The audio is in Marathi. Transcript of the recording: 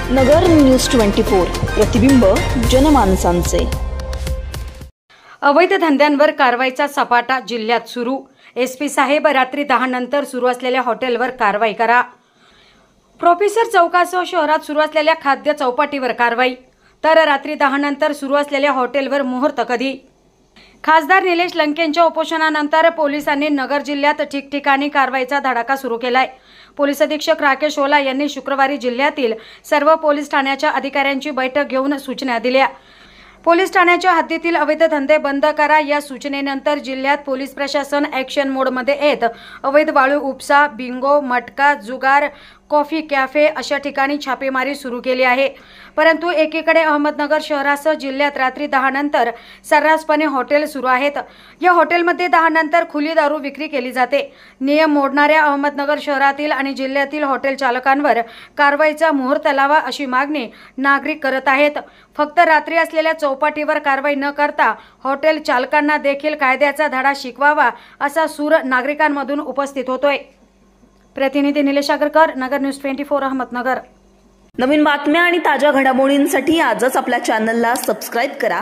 नगर न्यूज 24 प्रतिबिंब जनमानसांचे। अवैध धंद्यांवर कारवाईचा सपाटा जिल्ह्यात सुरू। एसपी साहेब, रात्री 10 नंतर सुरू असलेल्या हॉटेलवर कारवाई करा। प्रोफेसर चौकासह शहरात सुरू असलेल्या खाद्य चौपाटीवर कारवाई, तर रात्री 10 नंतर सुरू असलेल्या हॉटेलवर मुहूर्त कधी? खासदार निलेश लंकेंच्या उपोषणानंतर पोलिसांनी नगर जिल्ह्यात ठिकठिकाणी कारवाईचा धडाका सुरू केलाय। पोलीस अधीक्षक राकेश ओला यांनी शुक्रवारी जिल्ह्यातील सर्व पोलीस ठाण्याच्या अधिकाऱ्यांची बैठक घेऊन सूचना दिल्या। पोलीस ठाण्याच्या हद्दीतील अवैध धंदे बंद करा या सूचनेनंतर जिल्ह्यात पोलीस प्रशासन ॲक्शन मोडमध्ये येत अवैध वाळू उपसा, बिंगो, मटका, जुगार, कॉफी कॅफे अशा ठिकाणी छापेमारी सुरू केली आहे। परंतु एकीकडे अहमदनगर शहरासह जिल्ह्यात रात्री 10 नंतर सर्रासपणे हॉटेल सुरू आहेत। या हॉटेलमध्ये 10 नंतर खुली दारू विक्री केली जाते। नियम मोडणाऱ्या अहमदनगर शहरातील आणि जिल्ह्यातील हॉटेल चालकांवर कारवाईचा मुहूर्त लावा अशी मागणी नागरिक करत आहेत। फक्त रात्री असलेल्या चौपाटीवर कारवाई न करता हॉटेल चालकांना देखील कायद्याचा धडा शिकवावा असा सूर नागरिकांमधून उपस्थित होतोय। प्रतिनिधी निलेश आगरकर, नगर न्यूज 24 अहमदनगर। नवीन बातम्या आणि ताज्या घडामोडींसाठी आजच आपल्या चॅनलला सबस्क्राइब करा।